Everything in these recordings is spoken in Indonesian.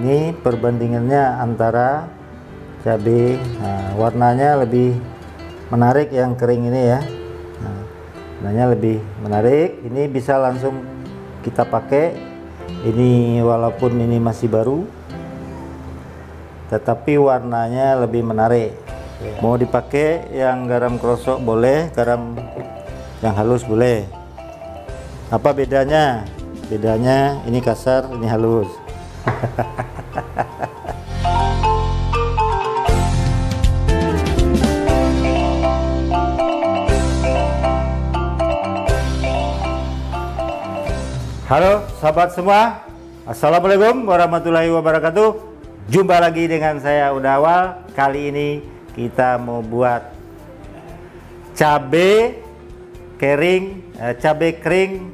Ini perbandingannya antara cabai, warnanya lebih menarik yang kering ini ya. Warnanya lebih menarik. Ini bisa langsung kita pakai. Ini walaupun ini masih baru, tetapi warnanya lebih menarik. Mau dipakai yang garam krosok boleh, garam yang halus boleh. Apa bedanya? Bedanya ini kasar, ini halus. Halo sahabat semua, assalamualaikum warahmatullahi wabarakatuh. Jumpa lagi dengan saya Udawal. Kali ini kita mau buat cabai kering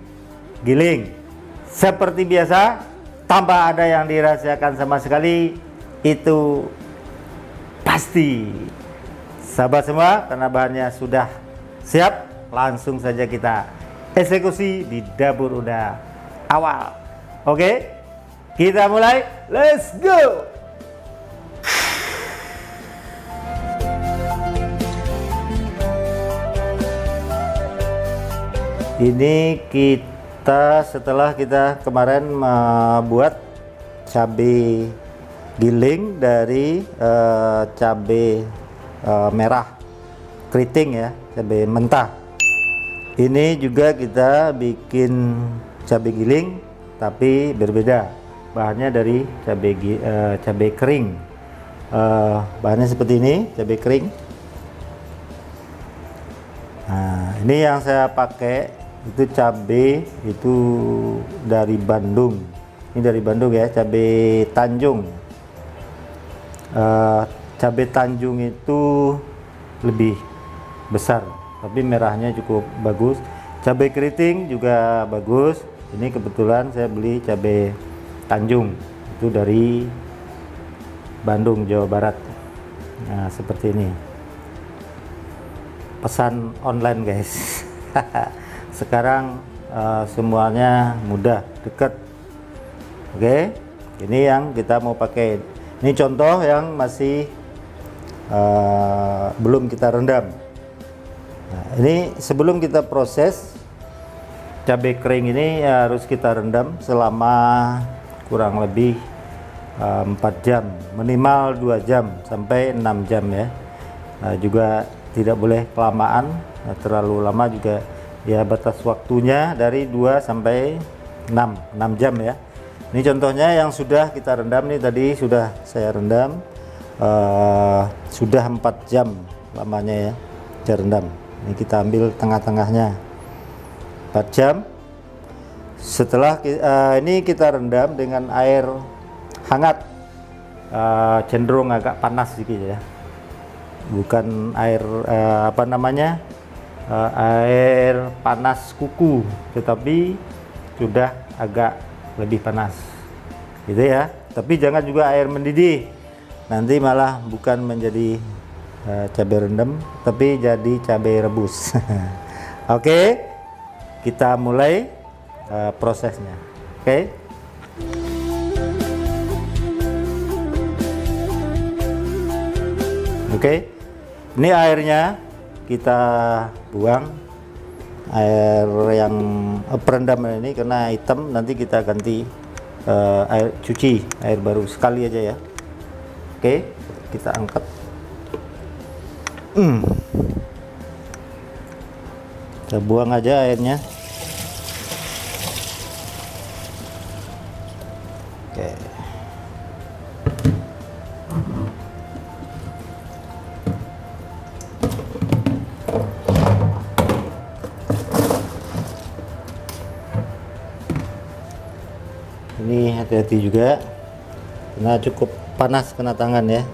giling. Seperti biasa, tanpa ada yang dirahasiakan sama sekali, itu pasti. Sahabat semua, karena bahannya sudah siap, langsung saja kita eksekusi di dapur Uda Awal. Oke, kita mulai. Let's go. Ini setelah kita kemarin membuat cabai giling dari cabai merah keriting ya, cabai mentah. Ini juga kita bikin cabai giling tapi berbeda, bahannya dari cabai kering. Bahannya seperti ini, cabai kering. Nah, ini yang saya pakai itu cabai itu dari Bandung. Ini dari Bandung ya, cabai Tanjung. Cabai Tanjung itu lebih besar, tapi merahnya cukup bagus. Cabai keriting juga bagus. Ini kebetulan saya beli cabai Tanjung, itu dari Bandung, Jawa Barat. Nah, seperti ini. Pesan online guys. Sekarang semuanya mudah, dekat. Oke, ini yang kita mau pakai. Ini contoh yang masih belum kita rendam. Nah, ini sebelum kita proses cabai kering ini harus kita rendam selama kurang lebih 4 jam, minimal 2 jam sampai 6 jam ya. Juga tidak boleh kelamaan, terlalu lama juga ya, batas waktunya dari 2 sampai 6 jam ya. Ini contohnya yang sudah kita rendam nih, tadi sudah saya rendam, sudah 4 jam lamanya ya saya rendam. Ini kita ambil tengah-tengahnya, 4 jam. Setelah ini kita rendam dengan air hangat, cenderung agak panas sedikit ya, bukan air air panas kuku, tetapi sudah agak lebih panas gitu ya. Tapi jangan juga air mendidih, nanti malah bukan menjadi cabai rendam tapi jadi cabai rebus. Oke, kita mulai prosesnya. Oke, ini airnya kita buang, air yang perendam ini karena hitam, nanti kita ganti air cuci, air baru sekali aja ya. Oke, kita angkat. Kita buang aja airnya. Oke. Ini hati-hati juga karena cukup panas kena tangan ya.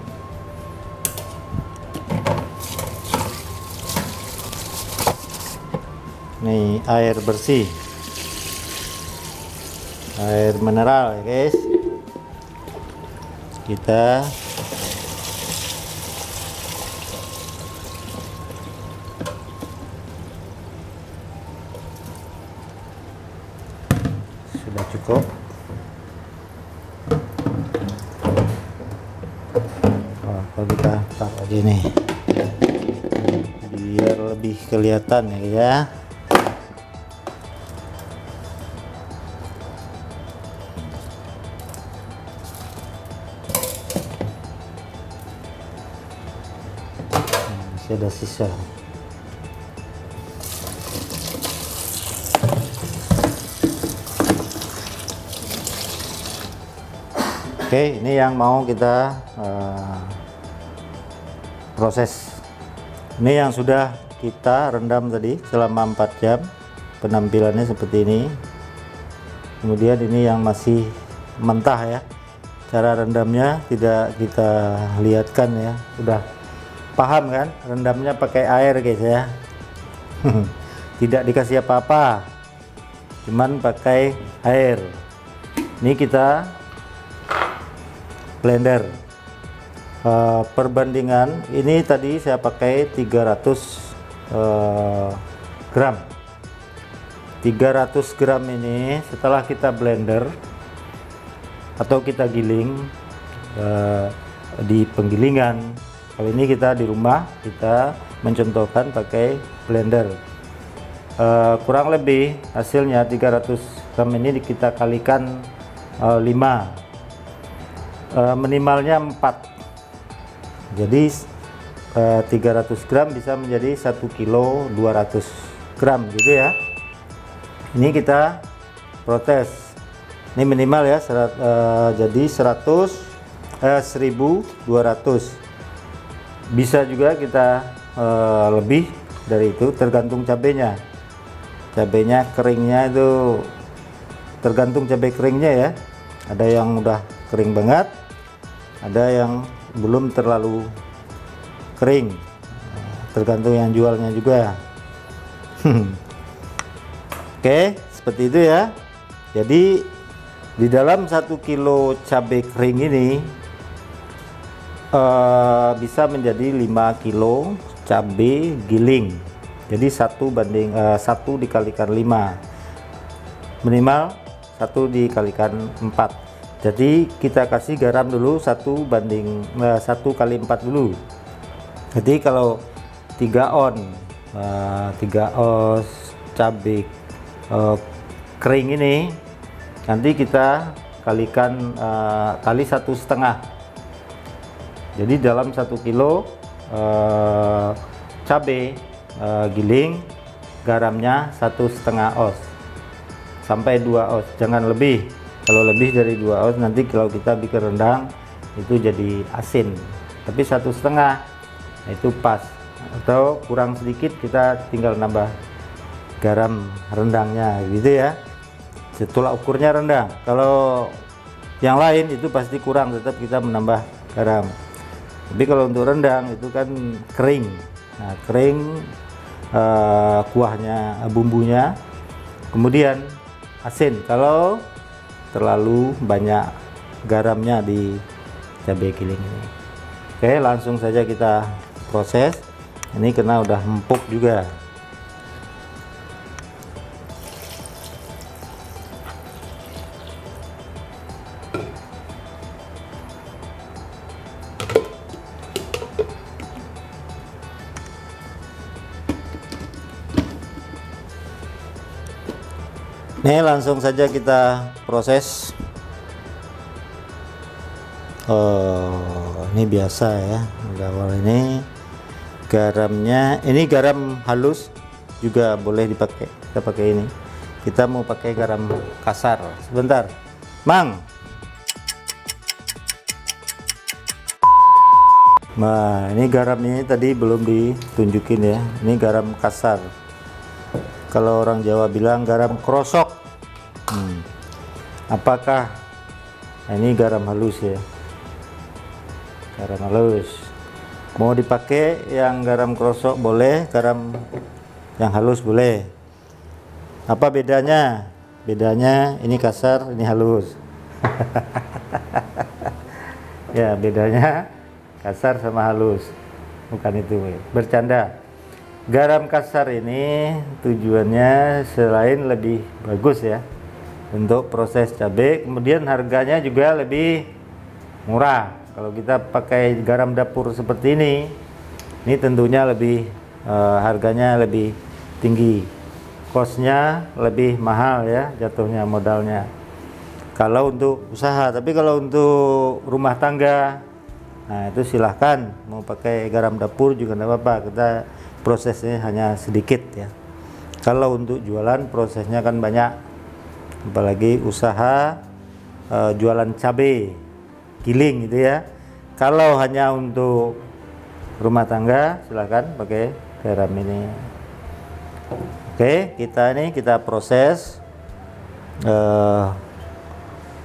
Nih air bersih, air mineral ya guys. Kita sudah cukup. atau kita taruh aja nih biar lebih kelihatan ya. Masih ada sisa. Oke, ini yang mau kita proses. Ini yang sudah kita rendam tadi selama 4 jam. Penampilannya seperti ini. Kemudian ini yang masih mentah ya. Cara rendamnya tidak kita lihatkan ya. Udah paham kan? Rendamnya pakai air guys ya. Tidak dikasih apa-apa. Cuman pakai air. Ini kita blender. Perbandingan ini tadi saya pakai 300 gram. 300 gram ini setelah kita blender atau kita giling di penggilingan. Kali ini kita di rumah kita mencontohkan pakai blender. Kurang lebih hasilnya 300 gram ini kita kalikan 5. Minimalnya 4, jadi 300 gram bisa menjadi 1 kilo 200 gram gitu ya. Ini kita proses, ini minimal ya, jadi 1200, bisa juga kita lebih dari itu, tergantung cabenya. Cabenya keringnya itu tergantung cabai keringnya ya, ada yang udah kering banget, ada yang belum terlalu kering, tergantung yang jualnya juga. Oke, seperti itu ya. Jadi di dalam 1 kilo cabai kering ini bisa menjadi 5 kilo cabai giling. Jadi 1 dikalikan 5, minimal 1 dikalikan 4. Jadi kita kasih garam dulu 1 kali 4 dulu. Jadi kalau 3 ons cabai kering ini nanti kita kalikan kali 1,5. Jadi dalam 1 kilo cabai giling garamnya 1,5 ons sampai 2 ons, jangan lebih. Kalau lebih dari 2 ons nanti kalau kita bikin rendang itu jadi asin. Tapi 1,5 itu pas, atau kurang sedikit kita tinggal nambah garam rendangnya gitu ya. Setelah ukurnya rendang. Kalau yang lain itu pasti kurang, tetap kita menambah garam. Tapi kalau untuk rendang itu kan kering. Nah, kering kuahnya, bumbunya. Kemudian asin kalau terlalu banyak garamnya di cabai giling ini. Oke, langsung saja kita proses. Ini karena udah empuk juga. Nih langsung saja kita proses. Ini biasa ya, awal ini garamnya, ini garam halus juga boleh dipakai. Kita pakai ini. Kita mau pakai garam kasar. Sebentar, Mang. Nah, ini garamnya tadi belum ditunjukin ya. Ini garam kasar. Kalau orang Jawa bilang garam krosok. Apakah ini garam halus ya? Garam halus. Mau dipakai yang garam krosok boleh, garam yang halus boleh. Apa bedanya? Bedanya ini kasar, ini halus. Ya, bedanya kasar sama halus. Bukan itu, bercanda. Garam kasar ini tujuannya selain lebih bagus ya untuk proses cabai, kemudian harganya juga lebih murah. Kalau kita pakai garam dapur seperti ini tentunya lebih harganya lebih tinggi, costnya lebih mahal ya, jatuhnya modalnya kalau untuk usaha. Tapi kalau untuk rumah tangga, nah itu silahkan mau pakai garam dapur juga tidak apa-apa, kita prosesnya hanya sedikit ya. Kalau untuk jualan prosesnya kan banyak, apalagi usaha jualan cabai giling gitu ya. Kalau hanya untuk rumah tangga silahkan pakai garam ini. Oke, kita proses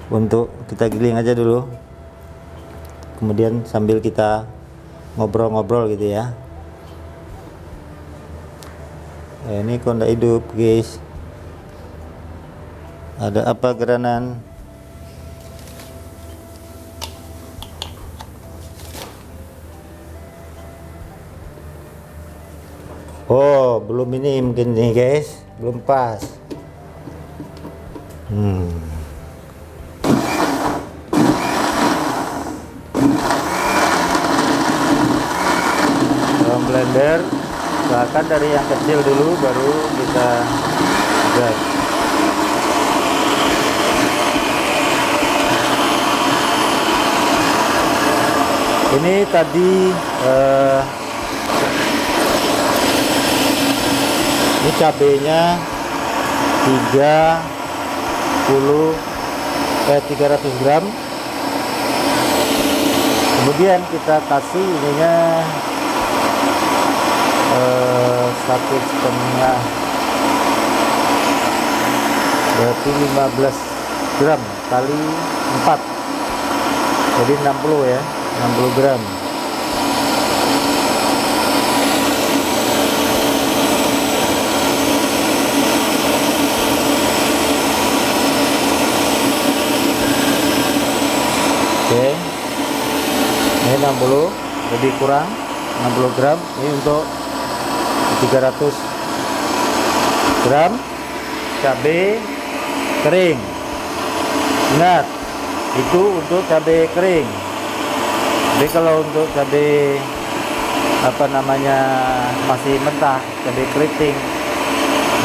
untuk kita giling aja dulu, kemudian sambil kita ngobrol-ngobrol gitu ya. Ini kok ndak hidup guys, ada apa geranan? Oh, belum ini mungkin nih guys, belum pas. Dalam blender, silakan dari yang kecil dulu, baru kita gas. Ini tadi ini cabenya 300 gram. Kemudian kita kasih ininya 1,5, berarti 15 gram kali 4, jadi 60 ya, 60 gram. Oke, ini 60, lebih kurang 60 gram. Ini untuk 300 gram cabai kering. Ingat, itu untuk cabai kering. Jadi kalau untuk cabai masih mentah, cabai keriting,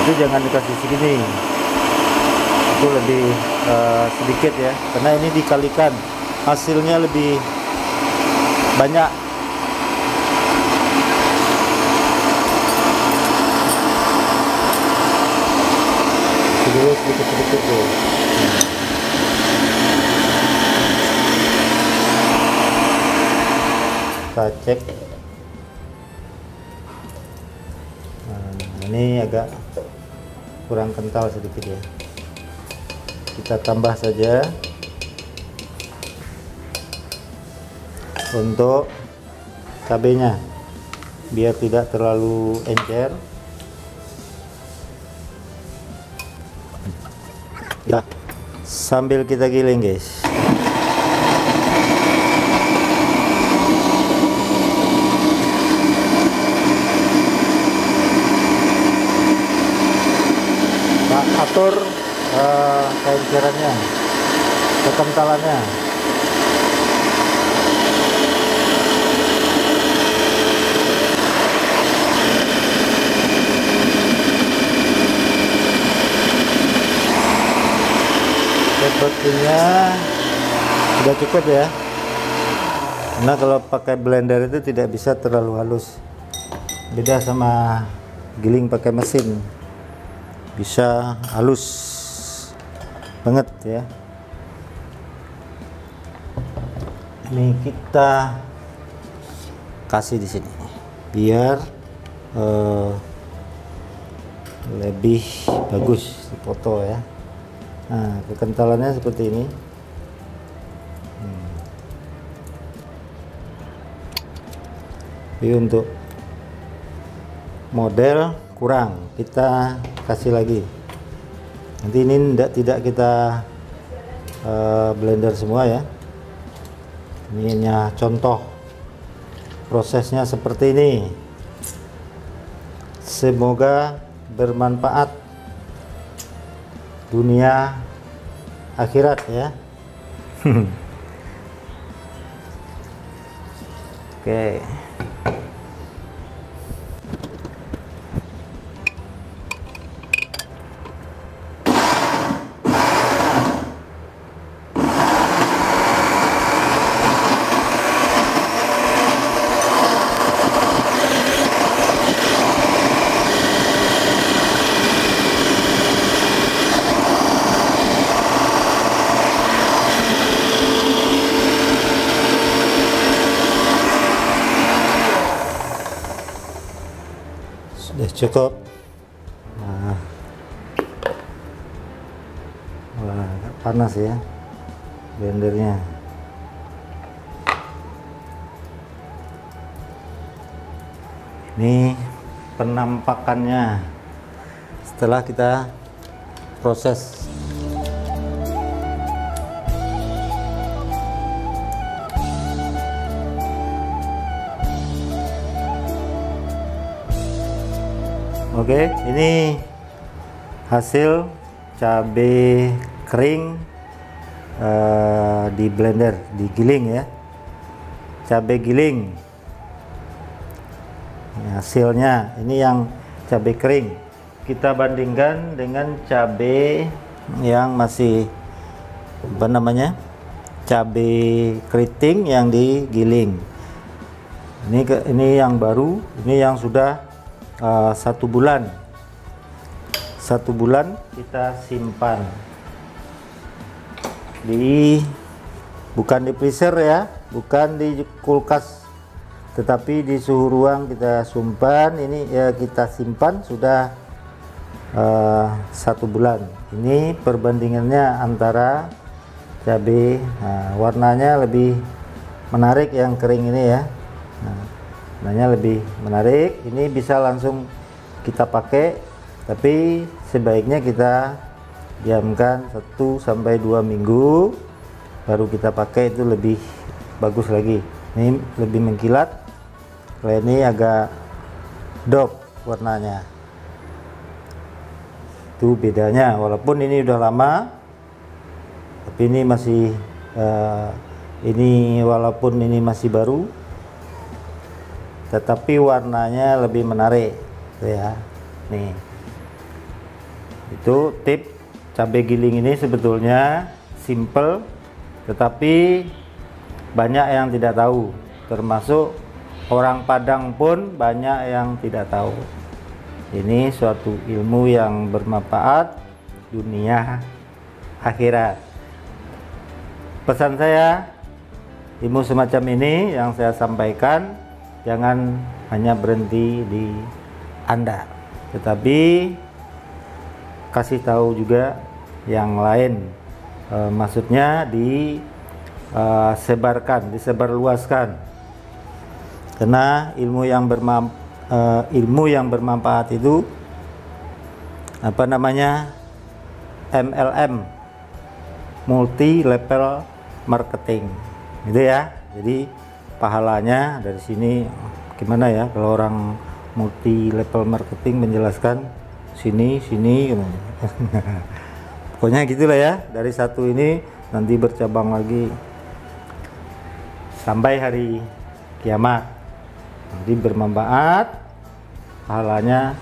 itu jangan dikasih segini, itu lebih sedikit ya, karena ini dikalikan hasilnya lebih banyak. Dulu sedikit-sedikit tuh. Kita cek. Nah, ini agak kurang kental sedikit ya, kita tambah saja untuk cabenya biar tidak terlalu encer. Ya, sambil kita giling guys. Nah, atur keencerannya, kekentalannya. Sepertinya sudah cukup ya. Nah, kalau pakai blender itu tidak bisa terlalu halus, beda sama giling pakai mesin, bisa halus banget ya. Ini kita kasih di sini biar lebih bagus dipoto ya. Nah, kekentalannya seperti ini. Jadi untuk model kurang, kita kasih lagi. Nanti ini tidak kita blender semua ya. Ini hanya contoh prosesnya seperti ini. Semoga bermanfaat dunia akhirat ya. Oke. Sudah cukup. Nah, wah, agak panas ya blendernya. Ini penampakannya setelah kita proses. Oke, ini hasil cabai kering di blender, digiling ya, cabai giling. Ini hasilnya, ini yang cabai kering. Kita bandingkan dengan cabai yang masih apa namanya, cabai keriting yang digiling. Ini yang baru, ini yang sudah 1 bulan. 1 bulan kita simpan bukan di freezer ya, bukan di kulkas, tetapi di suhu ruang kita simpan. Ini ya, kita simpan sudah 1 bulan. Ini perbandingannya antara cabai, warnanya lebih menarik yang kering ini ya. Warnanya lebih menarik. Ini bisa langsung kita pakai, tapi sebaiknya kita diamkan 1 sampai 2 minggu baru kita pakai, itu lebih bagus lagi. Ini lebih mengkilat. Kalau ini agak dark warnanya, itu bedanya. Walaupun ini udah lama, tapi ini masih ini walaupun ini masih baru, tetapi warnanya lebih menarik tuh ya. Nih, itu tip cabai giling ini sebetulnya simple, tetapi banyak yang tidak tahu, termasuk orang Padang pun banyak yang tidak tahu. Ini suatu ilmu yang bermanfaat dunia akhirat. Pesan saya, ilmu semacam ini yang saya sampaikan jangan hanya berhenti di Anda, tetapi kasih tahu juga yang lain. Maksudnya disebarkan, disebarluaskan, karena ilmu yang bermanfaat itu apa namanya, MLM, multi level marketing, gitu ya. Jadi pahalanya dari sini. Gimana ya kalau orang multi level marketing menjelaskan sini pokoknya gitulah ya. Dari satu ini nanti bercabang lagi sampai hari kiamat. Jadi bermanfaat, pahalanya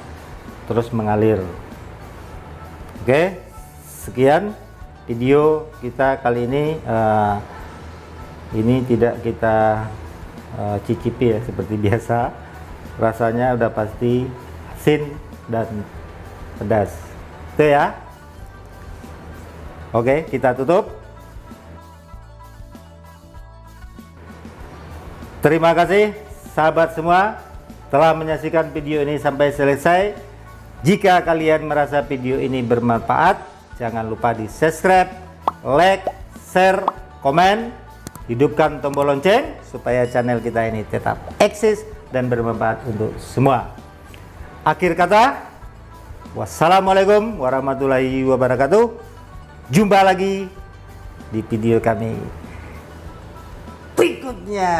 terus mengalir. Oke, sekian video kita kali ini. Ini tidak kita cicipi ya, seperti biasa. Rasanya udah pasti asin dan pedas, itu ya. Oke, kita tutup. Terima kasih sahabat semua telah menyaksikan video ini sampai selesai. Jika kalian merasa video ini bermanfaat, jangan lupa di subscribe, like, share, komen. Hidupkan tombol lonceng supaya channel kita ini tetap eksis dan bermanfaat untuk semua. Akhir kata, wassalamualaikum warahmatullahi wabarakatuh. Jumpa lagi di video kami berikutnya.